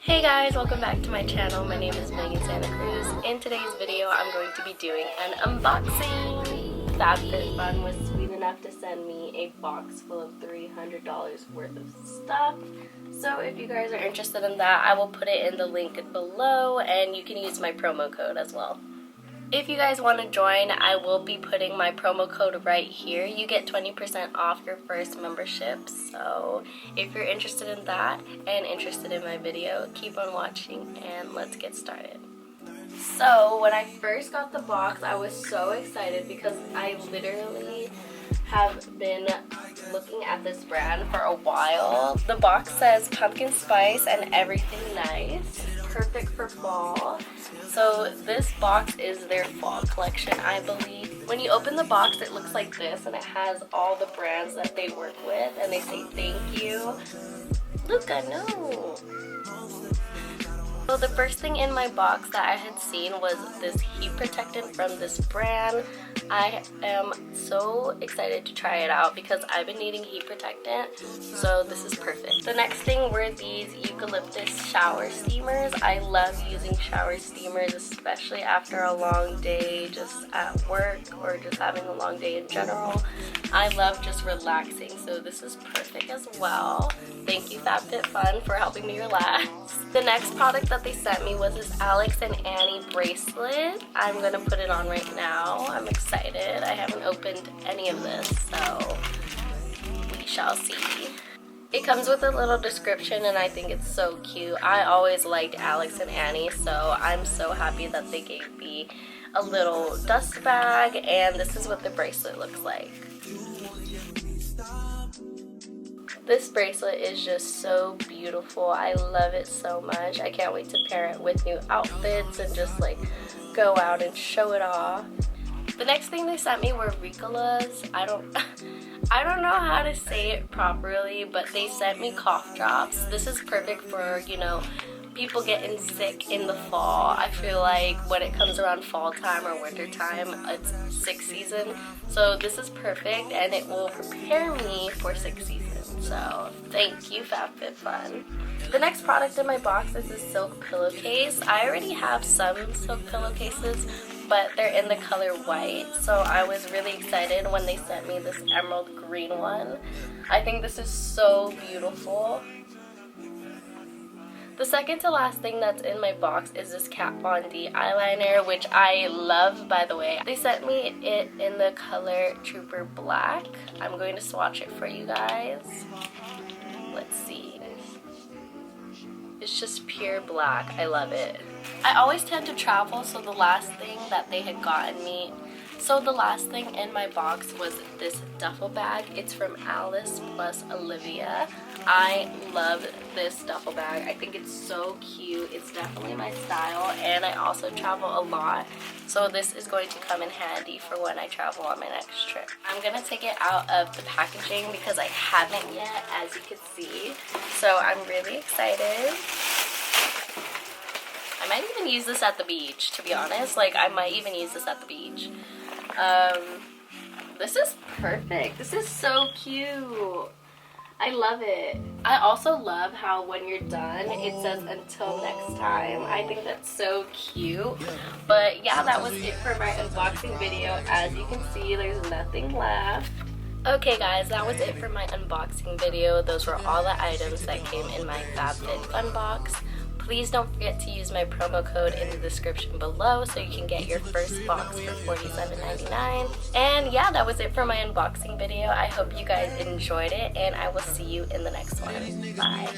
Hey guys, welcome back to my channel. My name is Santa Cruz. In today's video, I'm going to be doing an unboxing. Fabfitfun was sweet enough to send me a box full of $300 worth of stuff. So if you guys are interested in that, I will put it in the link below and you can use my promo code as well. If you guys want to join, I will be putting my promo code right here. You get 20% off your first membership. So if you're interested in that and interested in my video, keep on watching and let's get started. So when I first got the box, I was so excited because I literally have been looking at this brand for a while. The box says pumpkin spice and everything nice. Perfect for fall. So this box is their fall collection, I believe. When you open the box, it looks like this and it has all the brands that they work with and they say thank you. Look, I know. So the first thing in my box that I had seen was this heat protectant from this brand. I am so excited to try it out because I've been needing heat protectant, so this is perfect. The next thing were these eucalyptus shower steamers. I love using shower steamers, especially after a long day just at work or just having a long day in general. I love just relaxing, so this is perfect as well. Thank you Fabfitfun for helping me relax. The next product that they sent me was this Alex and Annie bracelet. I'm gonna put it on right now. I'm excited. I haven't opened any of this, so we shall see. It comes with a little description and I think it's so cute. I always liked Alex and Annie, so I'm so happy that they gave me a little dust bag, and this is what the bracelet looks like. This bracelet is just so beautiful. I love it so much. I can't wait to pair it with new outfits and just like go out and show it off. The next thing they sent me were Ricolas. I don't know how to say it properly, but they sent me cough drops. This is perfect for, you know, people getting sick in the fall. I feel like when it comes around fall time or winter time, it's sick season. So this is perfect and it will prepare me for sick season. So thank you Fabfitfun. The next product in my box is this silk pillowcase. I already have some silk pillowcases, but they're in the color white. So I was really excited when they sent me this emerald green one. I think this is so beautiful. The second to last thing that's in my box is this Kat Von D eyeliner, which I love, by the way. They sent me it in the color Trooper Black. I'm going to swatch it for you guys. Let's see. It's just pure black. I love it. I always tend to travel, so the last thing that they had gotten me, the last thing in my box was this duffel bag. It's from Alice plus Olivia. I love this duffel bag. I think it's so cute. It's definitely my style, and I also travel a lot, so this is going to come in handy for when I travel on my next trip. I'm gonna take it out of the packaging because I haven't yet, as you can see, so I'm really excited. I might even use this at the beach, to be honest. Like, I might even use this at the beach. This is perfect. This is so cute. I love it. I also love how when you're done, it says until next time. I think that's so cute. But yeah, that was it for my unboxing video. As you can see, there's nothing left. Okay guys, that was it for my unboxing video. Those were all the items that came in my Fabfitfun box. Please don't forget to use my promo code in the description below so you can get your first box for $47.99. And yeah, that was it for my unboxing video. I hope you guys enjoyed it, and I will see you in the next one. Bye.